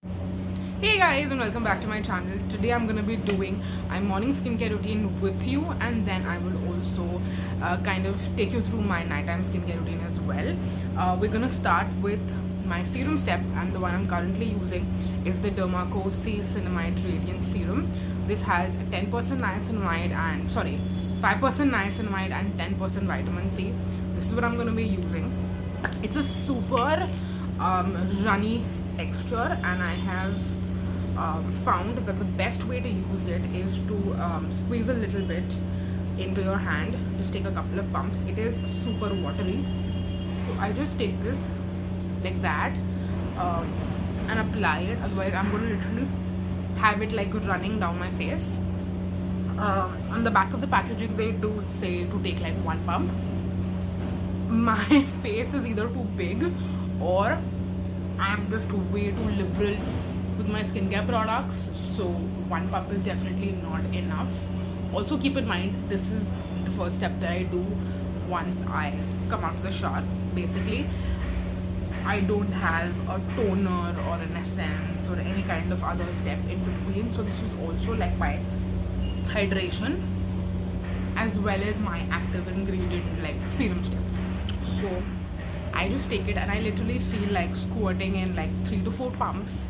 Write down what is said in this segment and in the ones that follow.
Hey guys, and welcome back to my channel. Today I'm gonna be doing my morning skincare routine with you, and then I will also kind of take you through my nighttime skincare routine as well. We're gonna start with my serum step, and the one I'm currently using is the Dermaco C-Cinamide Radiance Serum. This has 10% niacinamide and 5% niacinamide and 10% vitamin C. This is what I'm gonna be using. It's a super runny texture, and I have found that the best way to use it is to squeeze a little bit into your hand. Just take a couple of pumps. It is super watery, so I just take this like that and apply it. Otherwise I'm going to literally have it like running down my face. On the back of the packaging they do say to take like one pump. My face is either too big or I'm just way too liberal with my skincare products, so one pump is definitely not enough. Also keep in mind, this is the first step that I do once I come out of the shower. Basically, I don't have a toner or an essence or any kind of other step in between, so this is also like my hydration as well as my active ingredient like serum step. So I just take it and I literally feel like squirting in like 3 to 4 pumps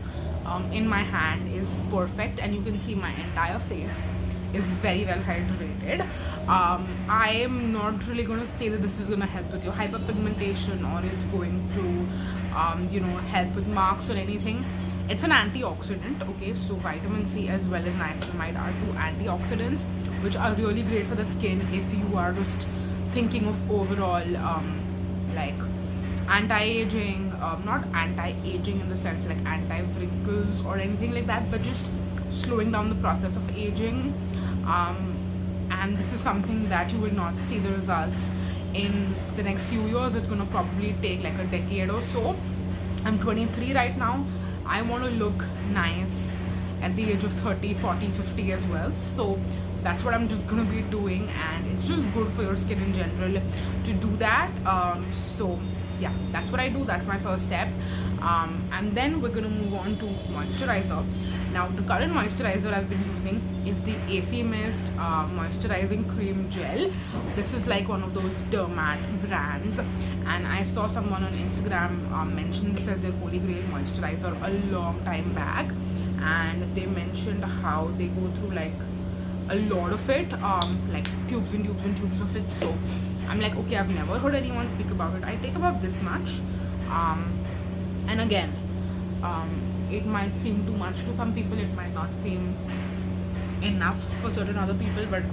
in my hand is perfect, and you can see my entire face is very well hydrated. I am not really going to say that this is going to help with your hyperpigmentation or it's going to help with marks or anything. It's an antioxidant, okay? So vitamin C as well as niacinamide are two antioxidants which are really great for the skin if you are just thinking of overall like anti-aging, not anti-aging in the sense like anti-wrinkles or anything like that, but just slowing down the process of aging. And this is something that you will not see the results in the next few years. It's gonna probably take like a decade or so. I'm 23 right now. I want to look nice at the age of 30, 40, 50 as well. So that's what I'm just gonna be doing, and it's just good for your skin in general to do that. So yeah, that's what I do. That's my first step. And then we're gonna move on to moisturizer. Now the current moisturizer I've been using is the AcMist moisturizing cream gel. This is like one of those Dermac brands, and I saw someone on Instagram mention this as their holy grail moisturizer a long time back, and they mentioned how they go through like a lot of it, like tubes and tubes and tubes of it. So I'm like, okay, I've never heard anyone speak about it. I take about this much, and again, it might seem too much to some people, it might not seem enough for certain other people, but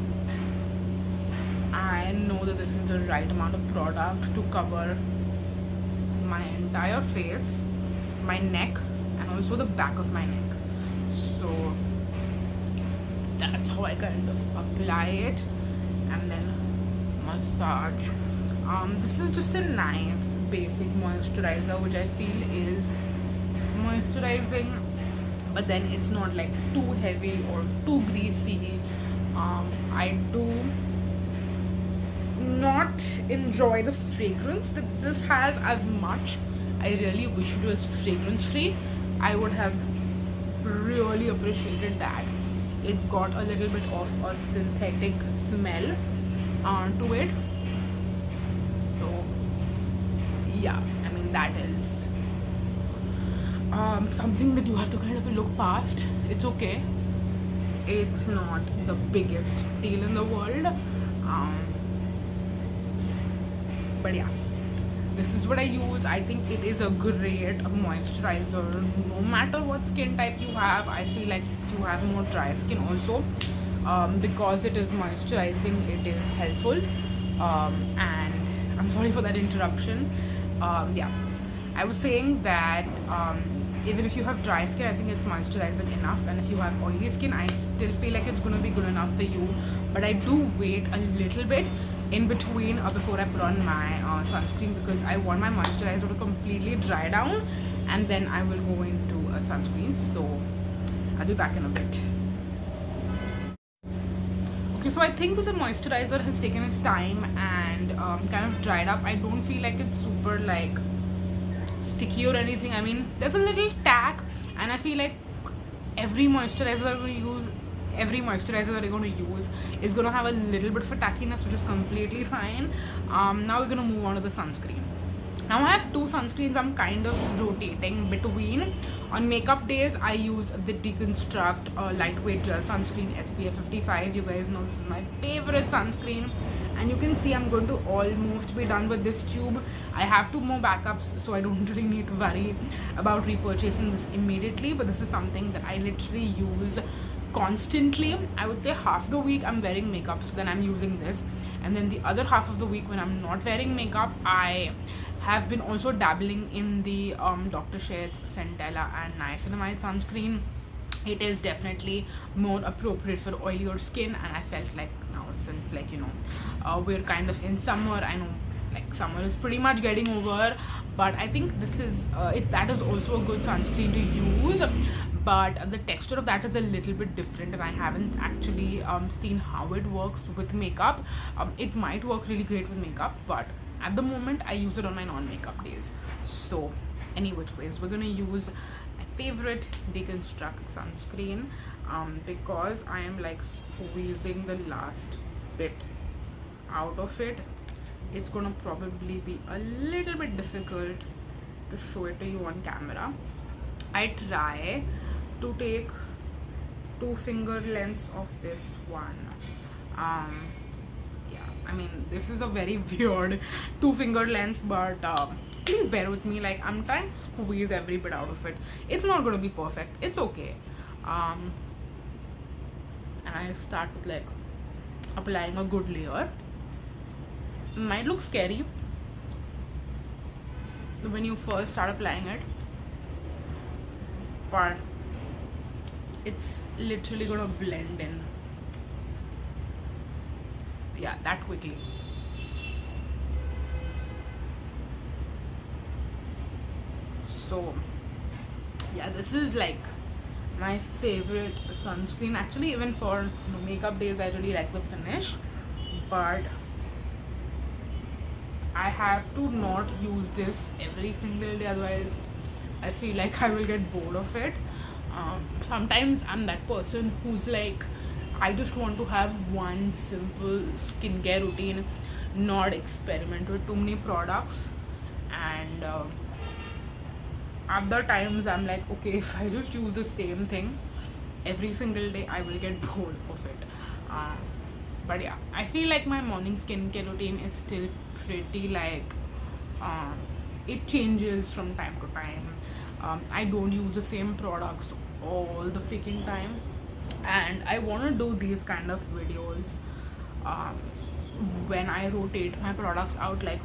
I know that this is the right amount of product to cover my entire face, my neck, and also the back of my neck. So that's how I kind of apply it and then massage. This is just a nice basic moisturizer which I feel is moisturizing, but then it's not like too heavy or too greasy. I do not enjoy the fragrance that this has as much. I really wish it was fragrance free. I would have really appreciated that. It's got a little bit of a synthetic smell to it. So yeah, I mean that is something that you have to kind of look past. It's okay. It's not the biggest deal in the world. But yeah, this is what I use. I think it is a great moisturizer no matter what skin type you have. I feel like if you have more dry skin also, because it is moisturizing, it is helpful. And I'm sorry for that interruption. Yeah, I was saying that even if you have dry skin, I think it's moisturizing enough, and if you have oily skin, I still feel like it's gonna be good enough for you. But I do wait a little bit in between before I put on my sunscreen, because I want my moisturizer to completely dry down, and then I will go into a sunscreen. So I'll be back in a bit. Okay, so I think that the moisturizer has taken its time and kind of dried up. I don't feel like it's super like sticky or anything. I mean, there's a little tack and I feel like every moisturizer that we use, every moisturizer that you're going to use is going to have a little bit of a tackiness, which is completely fine. Now we're going to move on to the sunscreen. Now I have two sunscreens I'm kind of rotating between. On makeup days, I use the Deconstruct lightweight gel sunscreen SPF 55. You guys know this is my favorite sunscreen, and you can see I'm going to almost be done with this tube. I have 2 more backups, so I don't really need to worry about repurchasing this immediately, but this is something that I literally use constantly. I would say half the week I'm wearing makeup, so then I'm using this, and then the other half of the week when I'm not wearing makeup, I have been also dabbling in the Dr. Sheth's Centella and Niacinamide sunscreen. It is definitely more appropriate for oilier skin, and I felt like now, since like, you know, we're kind of in summer, I know like summer is pretty much getting over, but I think this is that is also a good sunscreen to use, but the texture of that is a little bit different, and I haven't actually seen how it works with makeup. It might work really great with makeup, but at the moment I use it on my non-makeup days. So any which ways, we're gonna use my favorite Deconstruct sunscreen because I am like squeezing the last bit out of it. It's gonna probably be a little bit difficult to show it to you on camera. I try to take 2 finger lengths of this one. I mean, this is a very weird 2 finger length, but please bear with me. Like, I'm trying to squeeze every bit out of it. It's not going to be perfect, it's okay. And I start with like applying a good layer. Might look scary when you first start applying it, but it's literally gonna blend in, yeah, that quickly. So yeah, this is like my favorite sunscreen. Actually, even for makeup days, I really like the finish, but I have to not use this every single day, otherwise I feel like I will get bored of it. Sometimes I'm that person who's like, I just want to have one simple skincare routine, not experiment with too many products. And other times I'm like, okay, if I just use the same thing every single day, I will get bored of it. But yeah, I feel like my morning skincare routine is still pretty like, it changes from time to time. I don't use the same products all the freaking time, and I want to do these kind of videos when I rotate my products out. Like,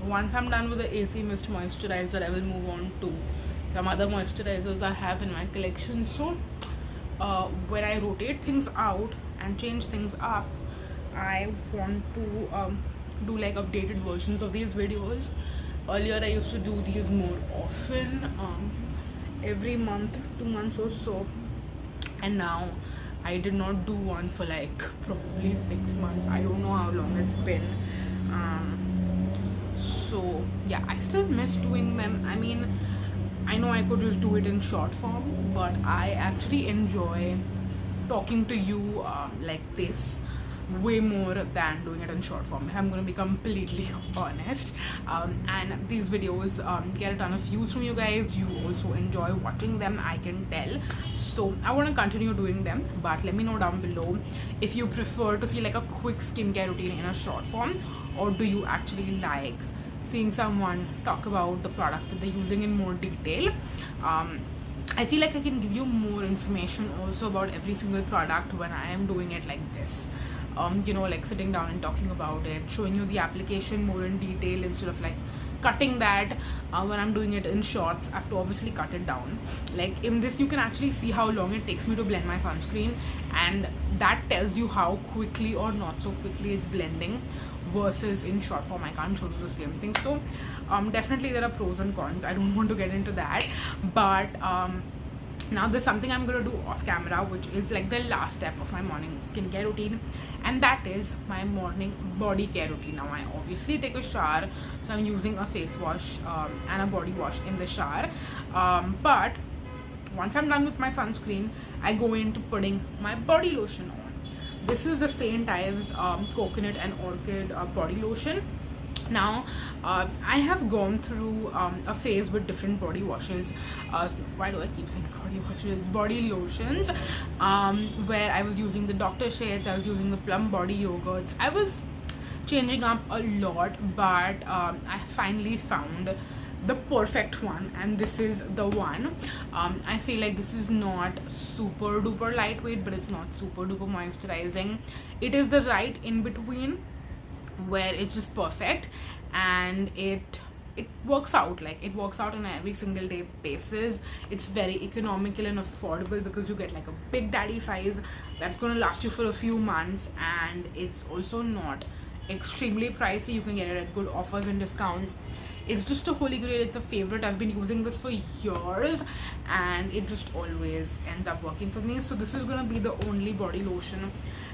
once I'm done with the AcMist Moisturizer, I will move on to some other moisturizers I have in my collection. So when I rotate things out and change things up, I want to do like updated versions of these videos. Earlier I used to do these more often, every month, 2 months or so, and now I did not do one for like probably 6 months. I don't know how long it's been. So yeah, I still miss doing them. I mean, I know I could just do it in short form, but I actually enjoy talking to you like this way more than doing it in short form, if I'm going to be completely honest. And these videos get a ton of views from you guys. You also enjoy watching them, I can tell. So I want to continue doing them, but let me know down below if you prefer to see like a quick skincare routine in a short form, or do you actually like seeing someone talk about the products that they're using in more detail. I feel like I can give you more information also about every single product when I am doing it like this. You know, like sitting down and talking about it, showing you the application more in detail instead of like cutting that. When I'm doing it in shorts, I have to obviously cut it down. Like in this, you can actually see how long it takes me to blend my sunscreen, and that tells you how quickly or not so quickly it's blending, versus in short form I can't show you the same thing. So definitely there are pros and cons. I don't want to get into that, but now there's something I'm going to do off camera, which is like the last step of my morning skincare routine, and that is my morning body care routine. Now I obviously take a shower, so I'm using a face wash and a body wash in the shower, but once I'm done with my sunscreen, I go into putting my body lotion on. This is the Saint Ives coconut and orchid body lotion. Now I have gone through a phase with different body washes, why do I keep saying body washes, body lotions, where I was using the Dr. Shades, I was using the Plum body yogurts, I was changing up a lot, but I finally found the perfect one, and this is the one. I feel like this is not super duper lightweight, but it's not super duper moisturizing. It is the right in between where it's just perfect, and it works out, like it works out on every single day basis. It's very economical and affordable because you get like a big daddy size that's gonna last you for a few months, and it's also not extremely pricey. You can get it at good offers and discounts. It's just a holy grail. It's a favorite. I've been using this for years and it just always ends up working for me. So this is gonna be the only body lotion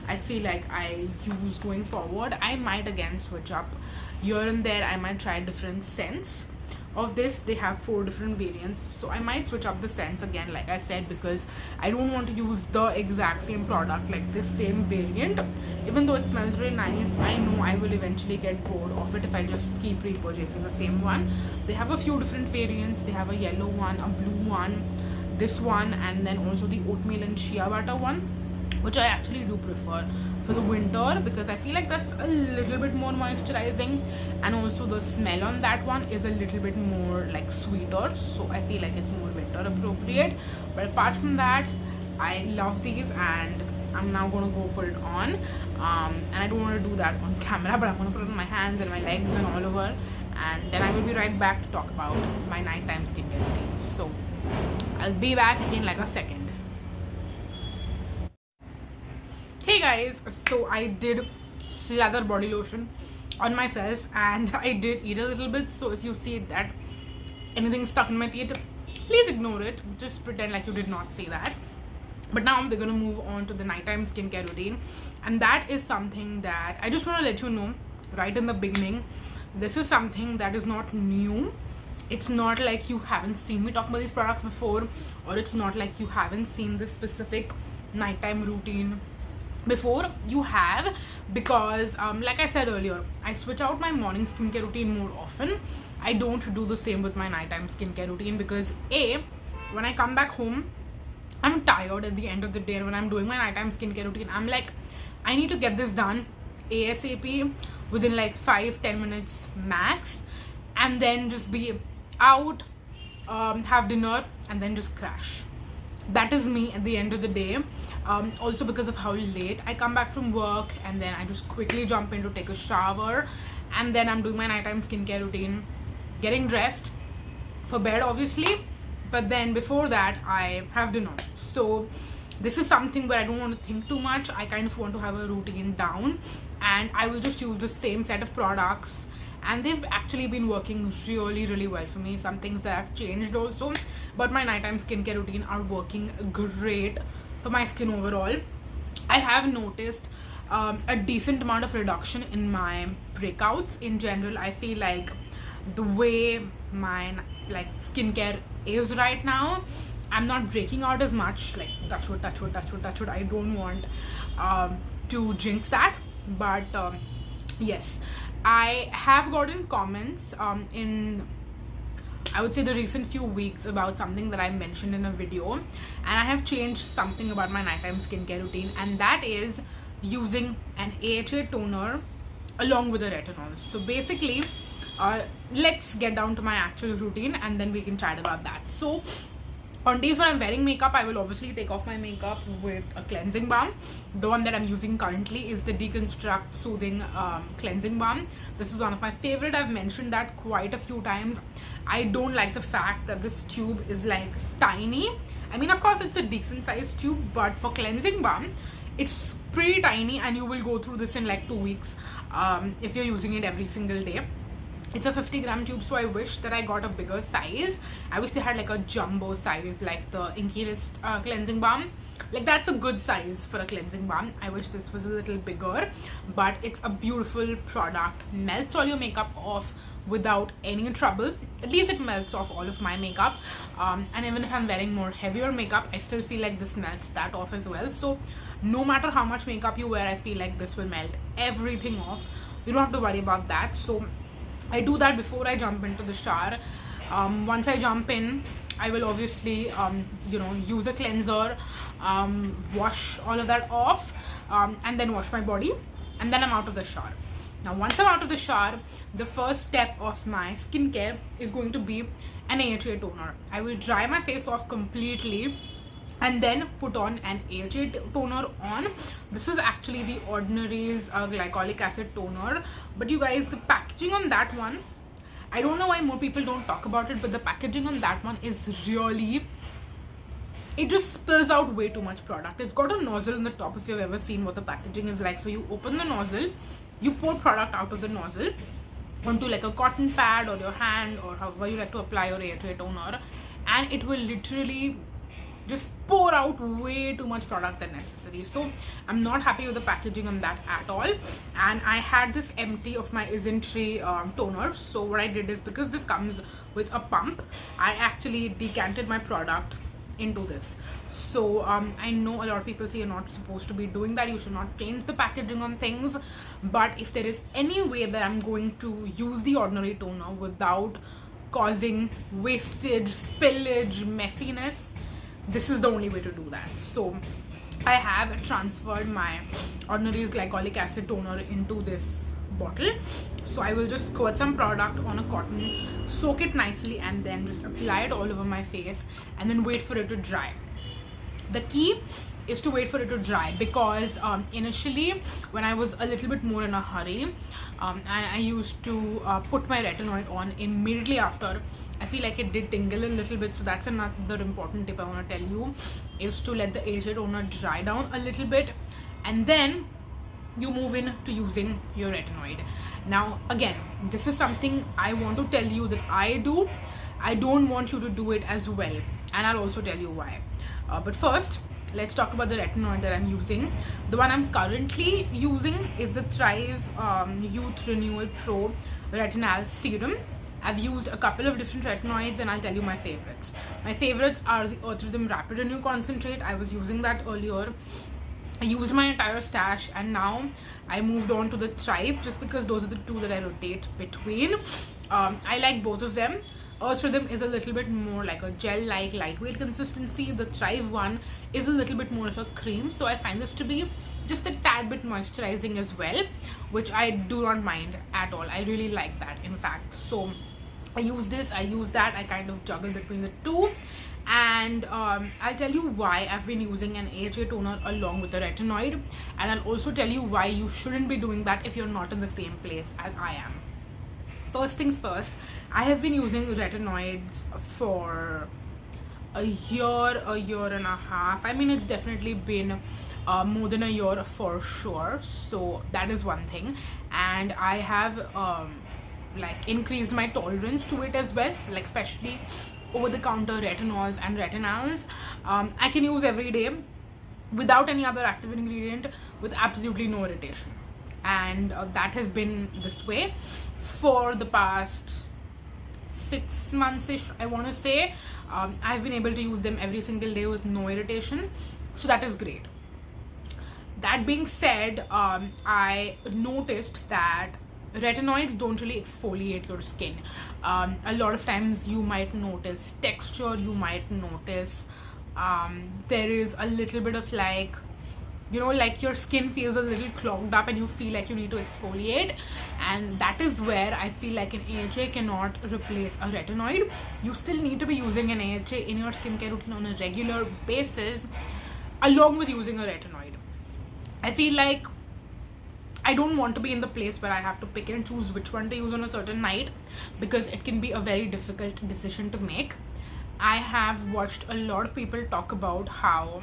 I feel like I use going forward. I might again switch up here and there. I might try different scents of this. They have 4 different variants, so I might switch up the scents again, like I said, because I don't want to use the exact same product, like this same variant. Even though it smells really nice, I know I will eventually get bored of it if I just keep repurchasing the same one. They have a few different variants. They have a yellow one, a blue one, this one, and then also the oatmeal and shea butter one, which I actually do prefer for the winter because I feel like that's a little bit more moisturizing, and also the smell on that one is a little bit more like sweeter, so I feel like it's more winter appropriate. But apart from that, I love these, and I'm now gonna go put it on, and I don't want to do that on camera, but I'm gonna put it on my hands and my legs and all over, and then I will be right back to talk about my nighttime skincare routine. So I'll be back in like a second. Hey guys, so I did slather body lotion on myself and I did eat a little bit, so if you see that anything stuck in my teeth, please ignore it. Just pretend like you did not see that. But now we're gonna move on to the nighttime skincare routine, and that is something that I just want to let you know right in the beginning. This is something that is not new. It's not like you haven't seen me talk about these products before, or it's not like you haven't seen this specific nighttime routine before. You have, because like I said earlier, I switch out my morning skincare routine more often. I don't do the same with my nighttime skincare routine because when I come back home, I'm tired at the end of the day, and when I'm doing my nighttime skincare routine, I'm like, I need to get this done ASAP within like 5-10 minutes max, and then just be out, have dinner, and then just crash. That is me at the end of the day. Also because of how late I come back from work, and then I just quickly jump in to take a shower, and then I'm doing my nighttime skincare routine, getting dressed for bed obviously, but then before that I have dinner. So this is something where I don't want to think too much. I kind of want to have a routine down, and I will just use the same set of products, and they've actually been working really well for me. Some things that have changed also, but my nighttime skincare routine are working great for my skin overall. I have noticed a decent amount of reduction in my breakouts in general. I feel like the way my skincare is right now, I'm not breaking out as much, like touch wood. I don't want to jinx that, but yes, I have gotten comments in, I would say, the recent few weeks about something that I mentioned in a video, and I have changed something about my nighttime skincare routine, and that is using an AHA toner along with a retinol. So basically, let's get down to my actual routine and then we can chat about that. So on days when I'm wearing makeup, I will obviously take off my makeup with a cleansing balm. The one that I'm using currently is the Deconstruct Soothing Cleansing Balm. This is one of my favorite. I've mentioned that quite a few times. I don't like the fact that this tube is like tiny. I mean, of course it's a decent sized tube, but for cleansing balm, it's pretty tiny, and you will go through this in like 2 weeks if you're using it every single day. It's a 50-gram tube, so I wish that I got a bigger size. I wish they had like a jumbo size, like the Inkey-List cleansing balm. Like, that's a good size for a cleansing balm. I wish this was a little bigger, but it's a beautiful product. Melts all your makeup off without any trouble. At least it melts off all of my makeup, and even if I'm wearing more heavier makeup, I still feel like this melts that off as well. So no matter how much makeup you wear, I feel like this will melt everything off. You don't have to worry about that. So I do that before I jump into the shower. Once I jump in, I will obviously use a cleanser, wash all of that off, and then wash my body, and then I'm out of the shower. Now once I'm out of the shower, the first step of my skincare is going to be an AHA toner. I will dry my face off completely and then put on an AHA toner on. This is actually the Ordinary's glycolic acid toner, but you guys, the packaging on that one, I don't know why more people don't talk about it, but the packaging on that one is really, it just spills out way too much product. It's got a nozzle in the top, if you've ever seen what the packaging is like. So you open the nozzle, you pour product out of the nozzle onto like a cotton pad or your hand or however you like to apply your AHA toner, and it will literally just pour out way too much product than necessary. So I'm not happy with the packaging on that at all, and I had this empty of my Isntree toner. So what I did is, because this comes with a pump, I actually decanted my product into this. So I know a lot of people say you're not supposed to be doing that, you should not change the packaging on things, but if there is any way that I'm going to use the Ordinary toner without causing wastage, spillage, messiness, this is the only way to do that. So I have transferred my Ordinary glycolic acid toner into this bottle. So I will just squirt some product on a cotton, soak it nicely, and then just apply it all over my face and then wait for it to dry. The key is to wait for it to dry, because initially when I was a little bit more in a hurry, and I used to put my retinol on immediately after, I feel like it did tingle a little bit. So that's another important tip I want to tell you, is to let the AHA toner dry down a little bit and then you move in to using your retinoid. Now again, this is something I want to tell you that I do. I don't want you to do it as well, and I'll also tell you why. But first, let's talk about the retinoid that I'm using. The one I'm currently using is the Thrive Youth Renewal Pro Retinal Serum. I've used a couple of different retinoids and I'll tell you my favorites. My favorites are the Earth Rhythm Rapid Renew Concentrate. I was using that earlier. I used my entire stash, and now I moved on to the Thrive just because those are the two that I rotate between. I like both of them. Earth Rhythm is a little bit more like a gel-like lightweight consistency. The Thrive one is a little bit more of a cream, so I find this to be just a tad bit moisturizing as well, which I do not mind at all. I really like that, in fact. So I use this, I use that, I kind of juggle between the two. And I'll tell you why I've been using an AHA toner along with the retinoid, and I'll also tell you why you shouldn't be doing that if you're not in the same place as I am. First things first, I have been using retinoids for a year and a half. I mean, it's definitely been more than a year for sure. So that is one thing, and I have like increased my tolerance to it as well, like especially over-the-counter retinols and retinals. I can use every day without any other active ingredient with absolutely no irritation, and that has been this way for the past 6 months-ish, I want to say. I've been able to use them every single day with no irritation, so that is great. That being said, I noticed that retinoids don't really exfoliate your skin. A lot of times you might notice texture, you might notice there is a little bit of like, you know, like your skin feels a little clogged up and you feel like you need to exfoliate, and that is where I feel like an AHA cannot replace a retinoid. You still need to be using an AHA in your skincare routine on a regular basis along with using a retinoid. I feel like I don't want to be in the place where I have to pick and choose which one to use on a certain night, because it can be a very difficult decision to make. I have watched a lot of people talk about how,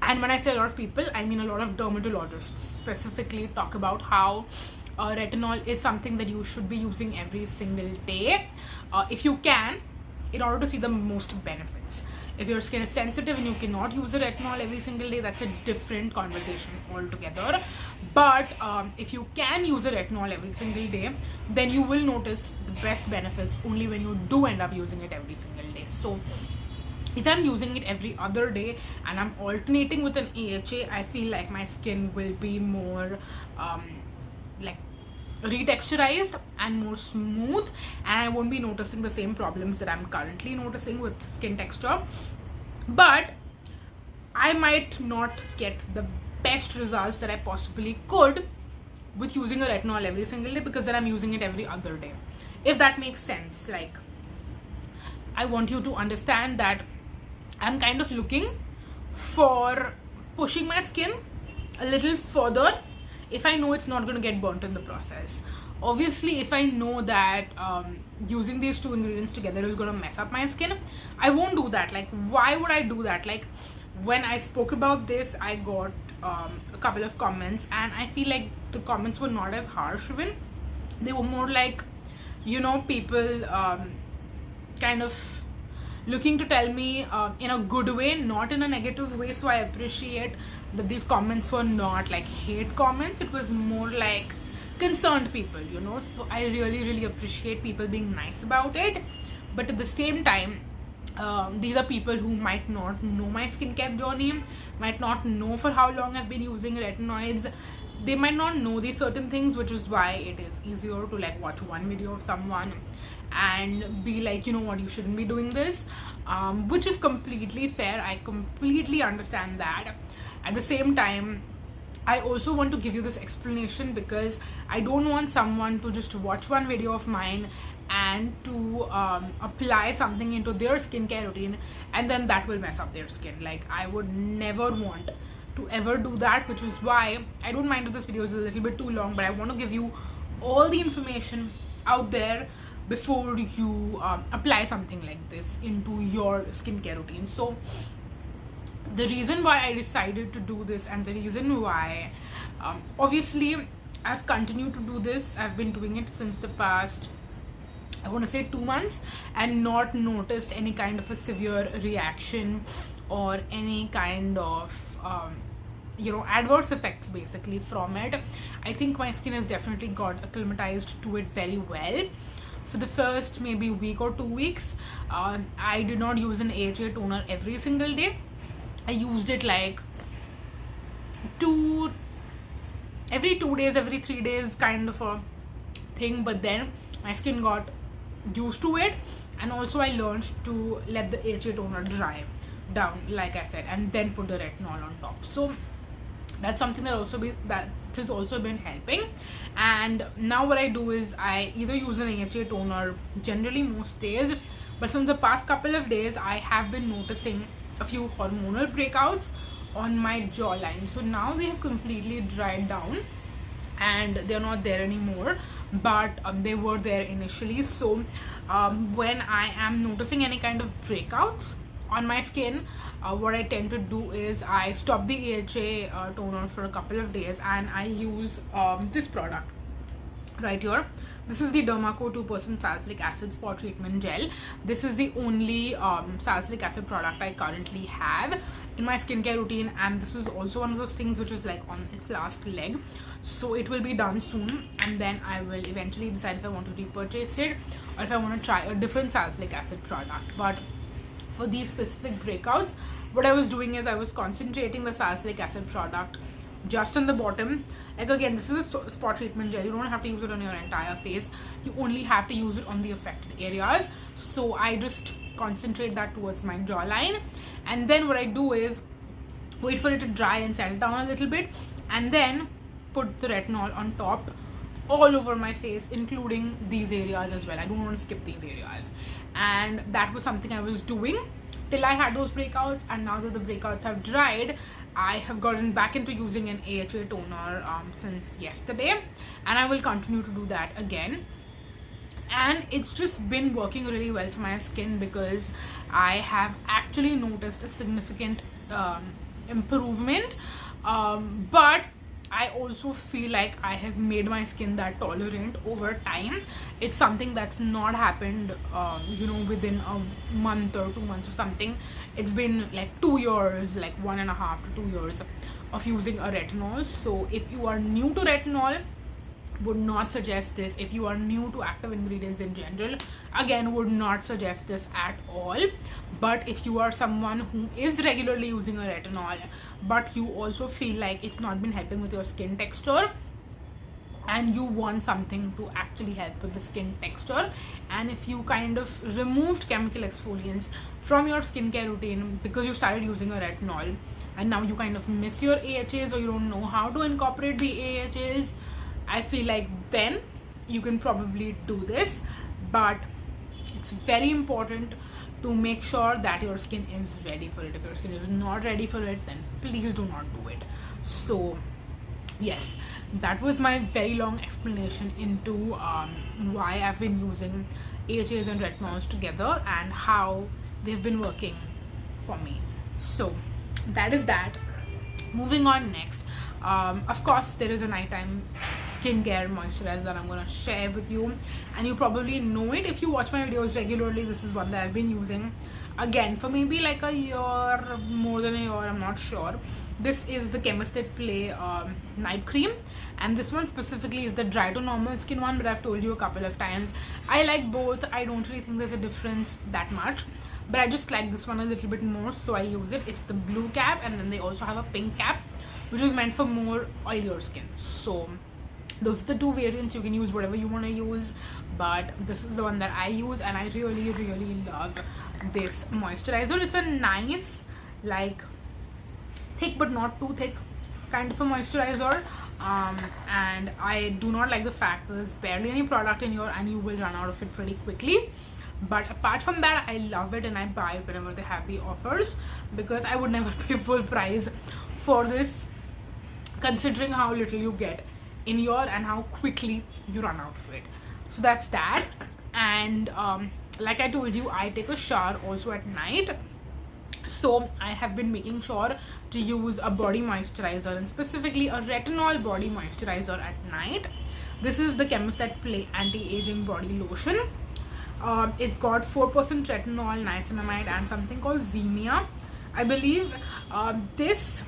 and when I say a lot of people, I mean a lot of dermatologists specifically talk about how retinol is something that you should be using every single day if you can, in order to see the most benefits. If your skin is sensitive and you cannot use a retinol every single day, that's a different conversation altogether. But if you can use a retinol every single day, then you will notice the best benefits only when you do end up using it every single day. So if I'm using it every other day and I'm alternating with an AHA, I feel like my skin will be more like retexturized and more smooth, and I won't be noticing the same problems that I'm currently noticing with skin texture. But I might not get the best results that I possibly could with using a retinol every single day, because then I'm using it every other day, if that makes sense. Like, I want you to understand that I'm kind of looking for pushing my skin a little further if I know it's not going to get burnt in the process. Obviously, if I know that using these two ingredients together is going to mess up my skin, I won't do that. Like, why would I do that? Like, when I spoke about this, I got a couple of comments, and I feel like the comments were not as harsh even. They were more like, you know, people kind of looking to tell me in a good way, not in a negative way. So I appreciate that these comments were not like hate comments. It was more like concerned people, you know. So I really appreciate people being nice about it. But at the same time, these are people who might not know my skincare journey, might not know for how long I've been using retinoids. They might not know these certain things, which is why it is easier to like watch one video of someone and be like, you know what, you shouldn't be doing this, which is completely fair. I completely understand that. At the same time, I also want to give you this explanation because I don't want someone to just watch one video of mine and to apply something into their skincare routine and then that will mess up their skin. Like, I would never want to ever do that, which is why I don't mind if this video is a little bit too long, but I want to give you all the information out there before you apply something like this into your skincare routine. So the reason why I decided to do this, and the reason why obviously I've continued to do this, I've been doing it since the past, I want to say 2 months, and not noticed any kind of a severe reaction or any kind of you know, adverse effects basically from it. I think my skin has definitely got acclimatized to it very well. For the first maybe week or 2 weeks, I did not use an AHA toner every single day. I used it like every 2 days, every 3 days kind of a thing, but then my skin got used to it, and also I learned to let the AHA toner dry down, like I said, and then put the retinol on top. So that's something that has also been helping. And now what I do is I either use an AHA toner generally most days, but since the past couple of days I have been noticing a few hormonal breakouts on my jawline. So now they have completely dried down and they're not there anymore, but they were there initially. So when I am noticing any kind of breakouts on my skin, what I tend to do is I stop the AHA toner for a couple of days and I use this product right here. This is the Dermaco 2% Salicylic Acid Spot Treatment Gel. This is the only salicylic acid product I currently have in my skincare routine, and this is also one of those things which is like on its last leg. So it will be done soon, and then I will eventually decide if I want to repurchase it or if I want to try a different salicylic acid product. But for these specific breakouts, what I was doing is I was concentrating the salicylic acid product just on the bottom. Like, again, this is a spot treatment gel. You don't have to use it on your entire face. You only have to use it on the affected areas. So I just concentrate that towards my jawline, and then what I do is wait for it to dry and settle down a little bit, and then put the retinol on top all over my face, including these areas as well. I don't want to skip these areas. And that was something I was doing till I had those breakouts, and now that the breakouts have dried, I have gotten back into using an AHA toner since yesterday, and I will continue to do that again. And it's just been working really well for my skin because I have actually noticed a significant improvement, but I also feel like I have made my skin that tolerant over time. It's something that's not happened you know, within a month or 2 months or something. It's been like 2 years, like 1.5 to 2 years of using a retinol. So if you are new to retinol, would not suggest this. If you are new to active ingredients in general, again, would not suggest this at all. But if you are someone who is regularly using a retinol, but you also feel like it's not been helping with your skin texture, and you want something to actually help with the skin texture, and if you kind of removed chemical exfoliants from your skincare routine because you started using a retinol, and now you kind of miss your AHAs, or you don't know how to incorporate the AHAs, I feel like then you can probably do this. But it's very important to make sure that your skin is ready for it. If your skin is not ready for it, then please do not do it. So yes, that was my very long explanation into why I've been using AHAs and retinols together and how they've been working for me. So that is that. Moving on next, of course there is a nighttime skincare moisturizer that I'm gonna share with you, and you probably know it if you watch my videos regularly. This is one that I've been using again for maybe like a year, more than a year, I'm not sure. This is the Chemist Play night cream, and this one specifically is the dry to normal skin one, but I've told you a couple of times I like both. I don't really think there's a difference that much, but I just like this one a little bit more, so I use it. It's the blue cap, and then they also have a pink cap, which is meant for more oilier skin. So those are the two variants. You can use whatever you want to use, but this is the one that I use, and I really love this moisturizer. It's a nice, like, thick but not too thick kind of a moisturizer, and I do not like the fact that there's barely any product in here and you will run out of it pretty quickly. But apart from that, I love it and I buy it whenever they have the offers, because I would never pay full price for this, considering how little you get in here and how quickly you run out of it. So that's that. And like I told you, I take a shower also at night, so I have been making sure to use a body moisturizer, and specifically a retinol body moisturizer at night. This is the Chemist Play anti-aging body lotion. It's got 4% retinol, niacinamide, and something called Zemia, I believe. This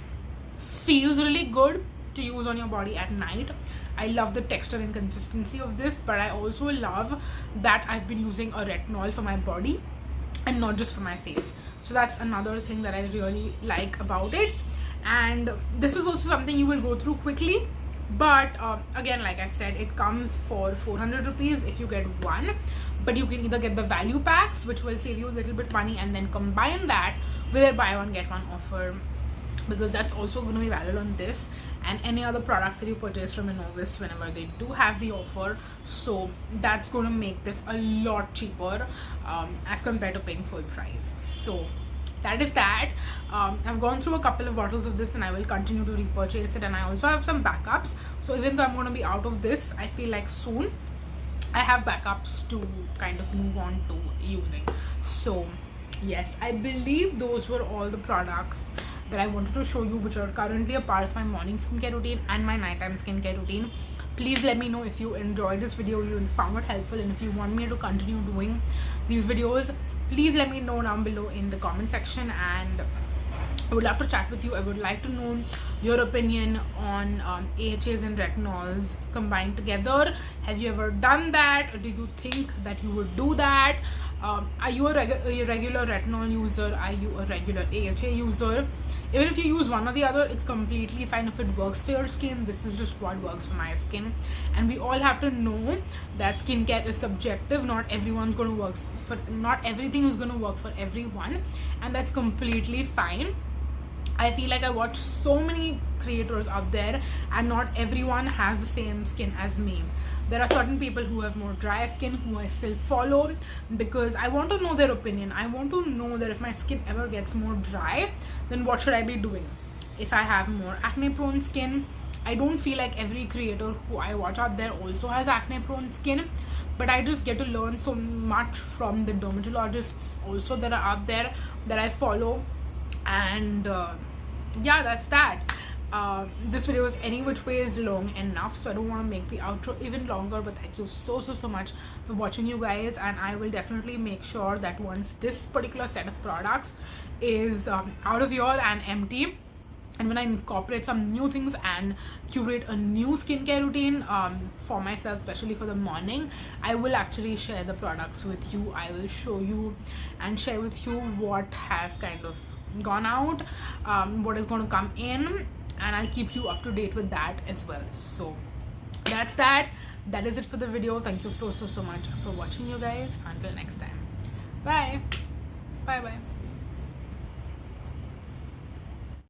feels really good to use on your body at night. I love the texture and consistency of this, but I also love that I've been using a retinol for my body and not just for my face. So that's another thing that I really like about it. And this is also something you will go through quickly, but again, like I said, it comes for 400 rupees if you get one, but you can either get the value packs, which will save you a little bit money, and then combine that with a buy one get one offer, because that's also going to be valid on this and any other products that you purchase from Ives whenever they do have the offer. So that's going to make this a lot cheaper as compared to paying full price. So that is that. I've gone through a couple of bottles of this and I will continue to repurchase it, and I also have some backups. So even though I'm going to be out of this, I feel like soon I have backups to kind of move on to using. So yes, I believe those were all the products that I wanted to show you, which are currently a part of my morning skincare routine and my nighttime skincare routine. Please let me know if you enjoyed this video, you found it helpful, and if you want me to continue doing these videos, please let me know down below in the comment section, and I would love to chat with you. I would like to know your opinion on AHAs and retinols combined together. Have you ever done that, or do you think that you would do that? Are you a regular retinol user? Are you a regular AHA user? Even if you use one or the other, it's completely fine if it works for your skin. This is just what works for my skin, and we all have to know that skincare is subjective. Not everyone's going to work for, not everything is going to work for everyone, and that's completely fine. I feel like I watch so many creators out there, and not everyone has the same skin as me. There are certain people who have more dry skin who I still follow, because I want to know their opinion. I want to know that if my skin ever gets more dry, then what should I be doing? If I have more acne prone skin, I don't feel like every creator who I watch out there also has acne prone skin, but I just get to learn so much from the dermatologists also that are out there that I follow. And yeah, that's that. This video is any which way is long enough, so I don't want to make the outro even longer, but thank you so much for watching, you guys. And I will definitely make sure that once this particular set of products is out of here and empty, and when I incorporate some new things and curate a new skincare routine for myself, especially for the morning, I will actually share the products with you. I will show you and share with you what has kind of gone out, what is going to come in, and I'll keep you up to date with that as well. So that's that is it for the video. Thank you so much for watching, you guys. Until next time, bye.